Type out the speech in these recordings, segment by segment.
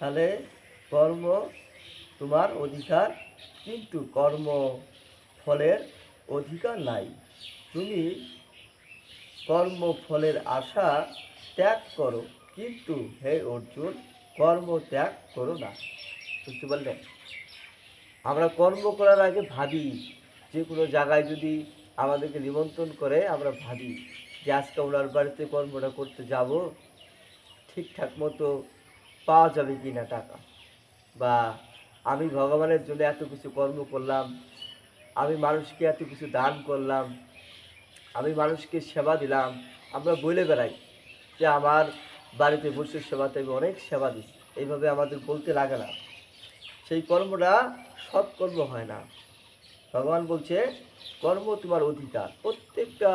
তাহলে কর্ম তোমার অধিকার, কিন্তু কর্ম ফলের অধিকার নাই। তুমি কর্মফলের আশা ত্যাগ করো, কিন্তু হে অর্জুন কর্ম ত্যাগ করো না। বুঝতে পারলেন? আমরা কর্ম করার আগে ভাবি, যে কোনো জায়গায় যদি আমাদেরকে নিমন্ত্রণ করে আমরা ভাবি যে আজকে ওনার বাড়িতে কর্মটা করতে যাব, ঠিকঠাক মতো পাওয়া যাবে কি না টাকা, বা আমি ভগবানের জন্য এত কিছু কর্ম করলাম, আমি মানুষকে এত কিছু দান করলাম, আমি মানুষকে সেবা দিলাম। আমরা বলে বেড়াই যে আমার বাড়িতে বসে সেবাতে আমি অনেক সেবা দিচ্ছি, এইভাবে আমাদের বলতে লাগে না। সেই কর্মটা সৎকর্ম হয় না। ভগবান বলছে কর্ম তোমার অধিকার, প্রত্যেকটা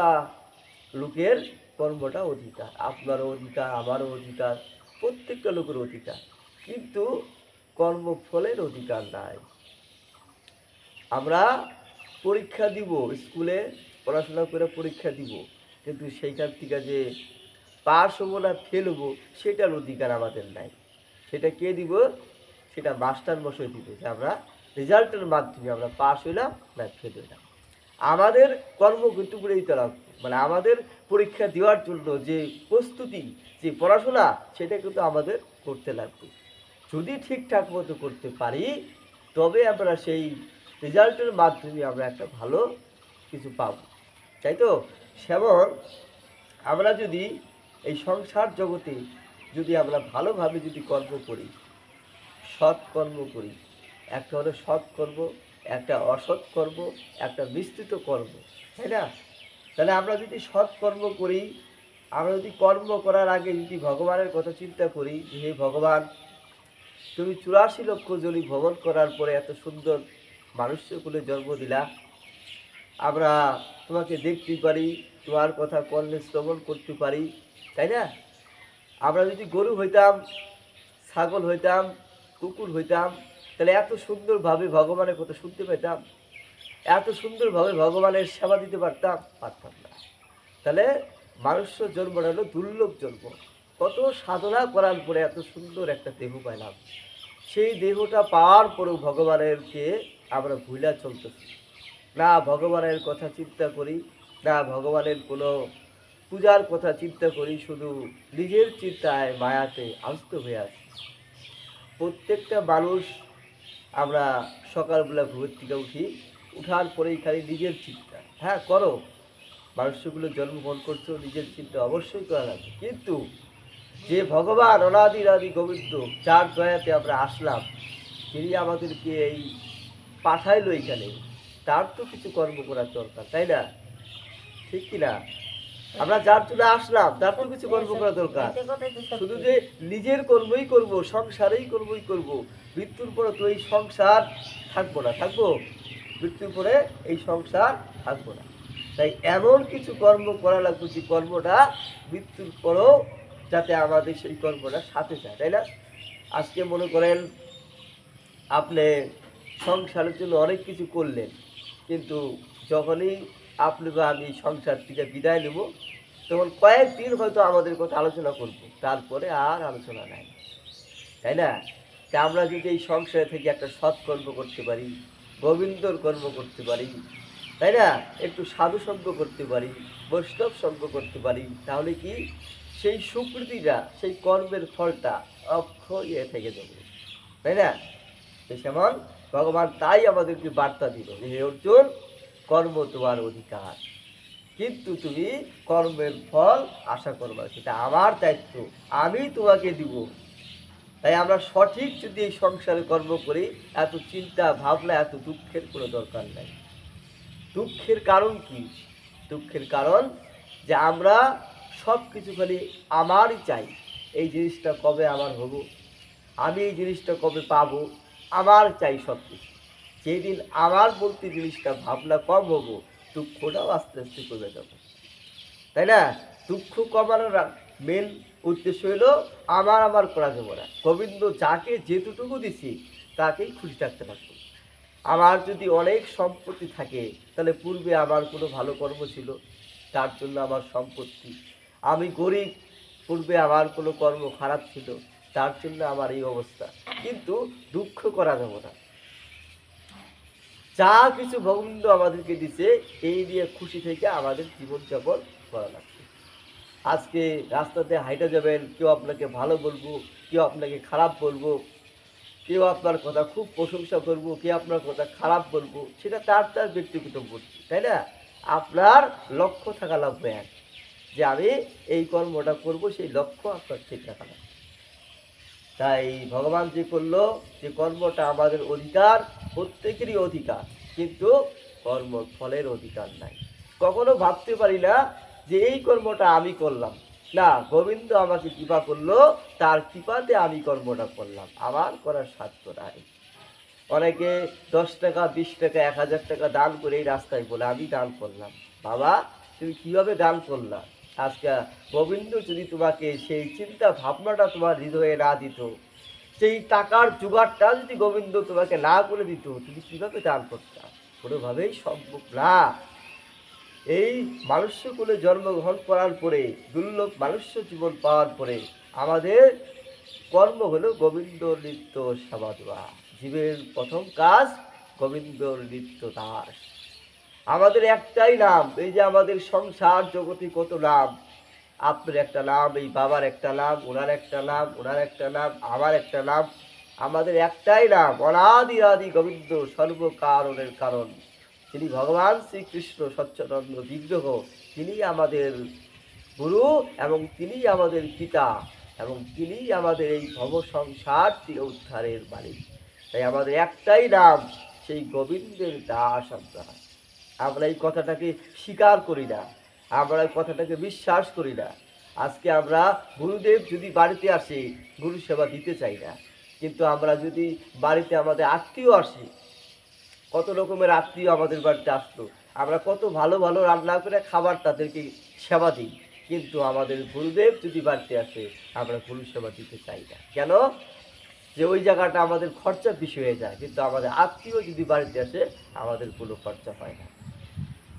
লোকের কর্মটা অধিকার, আপনারও অধিকার, আমারও অধিকার, প্রত্যেকটা লোকের অধিকার, কিন্তু কর্মফলের অধিকার নাই। আমরা পরীক্ষা দিব, স্কুলে পড়াশোনা করে পরীক্ষা দিব, কিন্তু সেইখান থেকে যে পাস হবো না ফেল হবো সেটার অধিকার আমাদের নাই। সেটা কে দিব? সেটা মাস্টার মশাই দিবে, যে আমরা রেজাল্টের মাধ্যমে আমরা পাস হইলাম না ফেল হইলাম। আমাদের কর্ম কিন্তু করে দিতে লাগবে, মানে আমাদের পরীক্ষা দেওয়ার জন্য যে প্রস্তুতি, যে পড়াশোনা, সেটা কিন্তু আমাদের করতে লাগবে। যদি ঠিকঠাক মতো করতে পারি তবে আমরা সেই রেজাল্টের মাধ্যমে আমরা একটা ভালো কিছু পাব, তাই তো? সেমন আমরা যদি এই সংসার জগতে যদি আমরা ভালোভাবে যদি কর্ম করি, সৎ কর্ম করি, একটা হলো সৎ কর্ম, একটা অসৎ কর্ম, একটা মিশ্রিত কর্ম, তাই না? তাহলে আমরা যদি সৎ কর্ম করি, আমরা যদি কর্ম করার আগে যদি ভগবানের কথা চিন্তা করি যে হে ভগবান, তুমি 84 লক্ষ জনি ভ্রমণ করার পরে এত সুন্দর মানুষ্যকুলে জন্ম দিলা, আমরা তোমাকে দেখতে পারি, তোমার কথা কর্ণে শ্রবণ করতে পারি, তাই না? আমরা যদি গরু হইতাম, ছাগল হইতাম, কুকুর হইতাম, তাহলে এত সুন্দরভাবে ভগবানের কথা শুনতে পেতাম, এত সুন্দরভাবে ভগবানের সেবা দিতে পারতাম? পারতাম না। তাহলে মানুষ্য জন্মটা হলো দুর্লভ জন্ম। কত সাধনা করার পরে এত সুন্দর একটা দেহ পাইলাম, সেই দেহটা পাওয়ার পরেও ভগবানেরকে আমরা ভুলা চলতেছি না। ভগবানের কথা চিন্তা করি না, ভগবানের কোনো পূজার কথা চিন্তা করি, শুধু নিজের চিন্তায় মায়াতে আস্ত হয়ে আছি। প্রত্যেকটা মানুষ আমরা সকালবেলা ঘুমের থেকে উঠি, উঠার পরেই খালি নিজের চিন্তা। হ্যাঁ করো, মানুষগুলো জন্মগ্রহণ করছো, নিজের চিন্তা অবশ্যই করা লাগবে, কিন্তু যে ভগবান অনাদির আদি গোবিন্দ, যার দয়াতে আমরা আসলাম, তিনি আমাদেরকে এই পাঠাইলো এখানে, তার তো কিছু কর্ম করার দরকার, তাই না? ঠিক কিনা? আমরা যার জন্য আসলাম তার তো কিছু কর্ম করা দরকার। শুধু যে নিজের কর্মই করব, সংসারেই কর্মই করব, মৃত্যুর পরে তো এই সংসার থাকবো না, থাকবো? মৃত্যুর পরে এই সংসার থাকবো না। তাই এমন কিছু কর্ম করা লাগবে যে কর্মটা মৃত্যুর পরেও যাতে আমাদের সেই কর্মটা সাথে যায়, তাই না? আজকে মনে করেন আপনি সংসারের জন্য অনেক কিছু করলেন, কিন্তু যখনই আপনি বা আমি সংসার থেকে বিদায় নেব, তখন কয়েকদিন হয়তো আমাদের কথা আলোচনা করব, তারপরে আর আলোচনা নাই, তাই না? তা আমরা যদি এই সংসারে থেকে একটা সৎকর্ম করতে পারি, গোবিন্দর কর্ম করতে পারি, তাই না, একটু সাধু সঙ্গ করতে পারি, বৈষ্ণব সঙ্গ করতে পারি, তাহলে কি সেই সুকৃতিটা, সেই কর্মের ফলটা অক্ষয় থেকে যাবে, তাই না? যেমন ভগবান তাই আমাদেরকে বার্তা দিল যে হে অর্জুন, কর্ম তোমার অধিকার, কিন্তু তুমি কর্মের ফল আশা করবা, সেটা আমার দায়িত্ব, আমি তোমাকে দিব। তাই আমরা সঠিক যদি এই সংসারে কর্ম করি, এত চিন্তা ভাবনা, এত দুঃখের কোনো দরকার নাই। দুঃখের কারণ কি? দুঃখের কারণ যে আমরা সব কিছু খালি আমারই চাই, এই জিনিসটা কবে আমার হবো, আমি এই জিনিসটা কবে পাবো, আমার চাই সব কিছু। যেদিন আমার বলতে জিনিসটা ভাবনা কম হবো, দুঃখটাও আস্তে আস্তে কমে যাবে, তাই না? দুঃখ কমানোর মেন উদ্দেশ্য হলো আমার আমার করা যাবো না, গোবিন্দ যাকে যেটুকু দিছি তাকেই খুশি থাকতে পারতো। আমার যদি অনেক সম্পত্তি থাকে, তাহলে পূর্বে আমার কোনো ভালো কর্ম ছিল, তার জন্য আমার সম্পত্তি। আমি গরিব, পূর্বে আমার কোনো কর্ম খারাপ ছিল, তার জন্য আমার এই অবস্থা। কিন্তু দুঃখ করা যাবে না। যা কিছু ভগবন্ত আমাদেরকে দিছে এই দিয়ে খুশি থেকে আমাদের জীবনযাপন করা লাগবে। আজকে রাস্তাতে হাইটে যাবেন, কেউ আপনাকে ভালো বলবো, কেউ আপনাকে খারাপ বলবো, কেউ আপনার কথা খুব প্রশংসা করবো, কেউ আপনার কথা খারাপ বলবো, সেটা তার তার ব্যক্তিগত বুদ্ধি, তাই না? আপনার লক্ষ্য থাকা লাগবে এক, যে আমি এই কর্মটা করব, সেই লক্ষ্য আপনার ঠিক রাখা লাগবে। তাই ভগবান যে করলো, যে কর্মটা আমাদের অধিকার, প্রত্যেকেরই অধিকার, কিন্তু কর্ম ফলের অধিকার নাই। কখনো ভাবতে পারি না যে এই কর্মটা আমি করলাম, না, গোবিন্দ আমাকে কৃপা করলো, তার কৃপাতে আমি কর্মটা করলাম, আমার করার সাধ্য নাই। অনেকে 10 টাকা, 20 টাকা, 1000 টাকা দান করে এই রাস্তায় বলে আমি দান করলাম। বাবা, তুমি কিভাবে দান করলা? আজকে গোবিন্দ যদি তোমাকে সেই চিন্তা ভাবনাটা তোমার হৃদয়ে না দিত, সেই টাকার জোগাড়টা যদি গোবিন্দ তোমাকে না করে দিত, তুমি কিভাবে দান করতে? কোনোভাবেই সম্ভব না। এই মানুষ্যকুলে জন্মগ্রহণ করার পরে, দুর্লভ মানুষ্য জীবন পাওয়ার পরে আমাদের কর্ম হলো গোবিন্দর নিত্য সেবা দেওয়া। জীবের প্রথম কাজ গোবিন্দর নিত্য দাস। আমাদের একটাই নাম, এই যে আমাদের সংসার জগতে কত নাম, আপনার একটা নাম, এই বাবার একটা নাম, ওনার একটা নাম, ওনার একটা নাম, আমার একটা নাম, আমাদের একটাই নাম, অনাদি আদি গোবিন্দ, সর্বকারণের কারণ, তিনি ভগবান শ্রীকৃষ্ণ সচ্চিদানন্দ বিগ্রহ। তিনি আমাদের গুরু এবং তিনি আমাদের পিতা এবং তিনি আমাদের এই ভব সংসার থেকে উদ্ধারের মালিক। তাই আমাদের একটাই নাম, সেই গোবিন্দের দাস। আমরা এই কথাটাকে স্বীকার করি না, আমরা এই কথাটাকে বিশ্বাস করি না। আজকে আমরা গুরুদেব যদি বাড়িতে আসে, গুরু সেবা দিতে চাই না। কিন্তু আমরা যদি বাড়িতে আমাদের আত্মীয় আসে, কত রকমের আত্মীয় আমাদের বাড়িতে আসতো, আমরা কত ভালো ভালো রান্না করে খাবার তাদেরকে সেবা দিই। কিন্তু আমাদের গুরুদেব যদি বাড়িতে আসে, আমরা গুরু সেবা দিতে চাই না। কেন? যে ওই জায়গাটা আমাদের খরচা বেশি হয়ে যায়। কিন্তু আমাদের আত্মীয় যদি বাড়িতে আসে, আমাদের কোনো খরচা হয় না।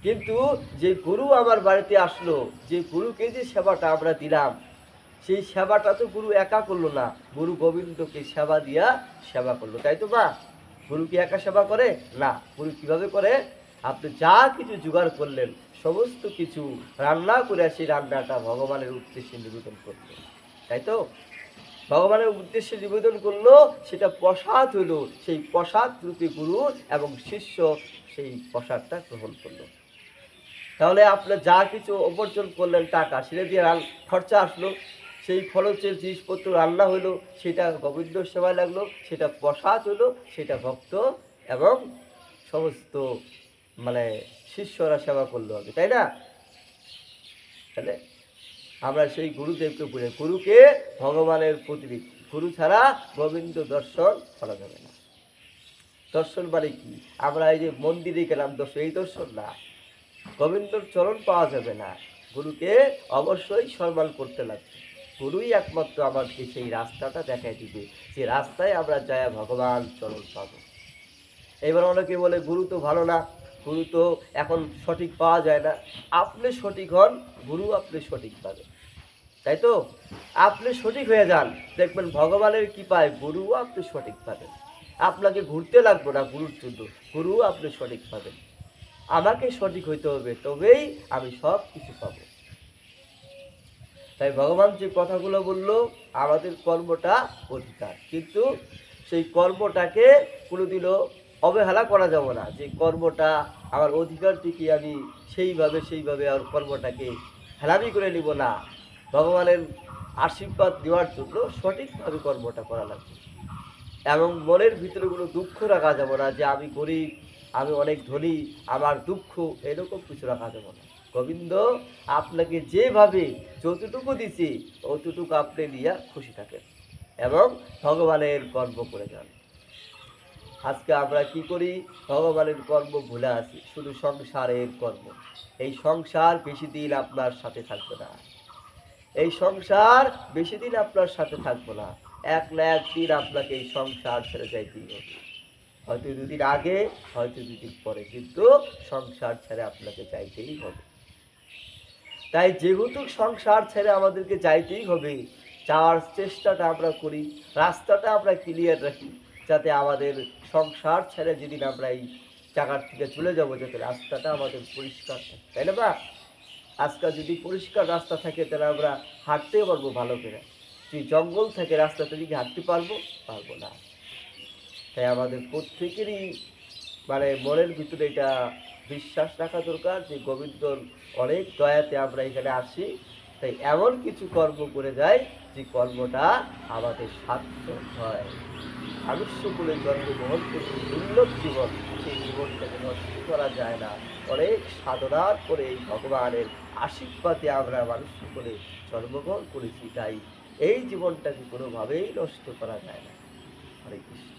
কিন্তু যে গুরু আমার বাড়িতে আসলো, যে গুরুকে যে সেবাটা আমরা দিলাম, সেই সেবাটা তো গুরু একা করলো না, গুরু গোবিন্দকে সেবা দিয়া সেবা করলো, তাই তো? মা, গুরু কি একা সেবা করে? না। গুরু কিভাবে করে? আপনি যা কিছু জোগাড় করলেন, সমস্ত কিছু রান্না করে সেই রান্নাটা ভগবানের উদ্দেশ্যে নিবেদন করলো, তাই তো? ভগবানের উদ্দেশ্যে নিবেদন করলো, সেটা প্রসাদ হলো, সেই প্রসাদ রূপে গুরু এবং শিষ্য সেই প্রসাদটা গ্রহণ করলো। তাহলে আপনার যা কিছু উপার্জন করলেন টাকা, সেটা দিয়ে খরচা আসলো, সেই খরচের জিনিসপত্র রান্না হলো, সেটা গোবিন্দ সেবায় লাগলো, সেটা প্রসাদ হলো, সেটা ভক্ত এবং সমস্ত মানে শিষ্যরা সেবা করলো হবে, তাই না? তাহলে আমরা সেই গুরুদেবকে বলি, গুরুকে ভগবানের প্রতিনিধি, গুরু ছাড়া গোবিন্দ দর্শন করা যাবে না। দর্শন মানে কি? আমরা এই যে মন্দিরে গেলাম দর্শন, এই দর্শন না। গোবিন্দর চরণ পাওয়া যাবে না, গুরুকে অবশ্যই সম্মান করতে লাগবে। গুরুই একমাত্র আমাদেরকে সেই রাস্তাটা দেখাই দিবে, যে রাস্তায় আমরা যায় ভগবান চরণ পাব। এবার অনেকে বলে গুরু তো ভালো না, গুরু তো এখন সঠিক পাওয়া যায় না। আপনি সঠিক হন, গুরু আপনি সঠিক পাবেন, তাই তো? আপনি সঠিক হয়ে যান, দেখবেন ভগবানের কৃপায় গুরুও আপনি সঠিক পাবেন। আপনাকে ঘুরতে লাগবে না গুরুর জন্য, গুরু আপনি সঠিক পাবেন। আমাকে সঠিক হইতে হবে, তবেই আমি সব কিছু পাবো। তাই ভগবান যে কথাগুলো বললো, আমাদের কর্মটা অধিকার, কিন্তু সেই কর্মটাকে কোনোদিনও অবহেলা করা যাবে না, যে কর্মটা আমার অধিকার থেকে আমি সেইভাবে আর কর্মটাকে হেলামি করে নিব না। ভগবানের আশীর্বাদ দেওয়ার জন্য সঠিকভাবে কর্মটা করা লাগবে এবং মনের ভিতরে কোনো দুঃখ রাখা যাবে না, যে আমি গরিব, আমি অনেক ধনী, আমার দুঃখ, এরকম কিছু রাখা যাবে না। গোবিন্দ আপনাকে যেভাবে যতটুকু দিছি, অতটুকু আপনি নিয়ে খুশি থাকেন এবং ভগবানের কর্ম করে যান। আজকে আমরা কি করি? ভগবানের কর্ম ভুলে আছি, শুধু সংসারের কর্ম। এই সংসার বেশি দিন আপনার সাথে থাকবে না, এই সংসার বেশি দিন আপনার সাথে থাকবো না। এক না একদিন আপনাকে এই সংসার ছেড়ে যাইতেই হবে, হয়তো দুদিন আগে, হয়তো দুদিন পরে, কিন্তু সংসার ছেড়ে আপনাকে যাইতেই হবে। তাই যেহেতু সংসার ছেড়ে আমাদেরকে যাইতেই হবে, যাওয়ার চেষ্টাটা আমরা করি, রাস্তাটা আমরা ক্লিয়ার রাখি, যাতে আমাদের সংসার ছেড়ে যেদিন আমরা এই জায়গার থেকে চলে যাব, যাতে রাস্তাটা আমাদের পরিষ্কার থাকে, তাই না বা? আজকাল যদি পরিষ্কার রাস্তা থাকে তাহলে আমরা হাঁটতেও পারবো ভালো করে। যদি জঙ্গল থেকে রাস্তাতে কি হাঁটতে পারবো? পারবো না। তাই আমাদের প্রত্যেকেরই মনের ভিতরে এটা বিশ্বাস রাখা দরকার যে গোবিন্দর অনেক দয়াতে আমরা এখানে আসি। তাই এমন কিছু কর্ম করে যাই যে কর্মটা আমাদের সার্থক হয়। আলস্যকুলে জন্মগ্রহণ করতে দুর্লভ জীবন, সেই জীবনটাকে নষ্ট করা যায় না। অনেক সাধনার পরে এই ভগবানের আশীর্বাদে আমরা মানুষ্যকুলে জন্মগ্রহণ করেছি, তাই এই জীবনটাকে কোনোভাবেই নষ্ট করা যায় না। হরে কৃষ্ণ।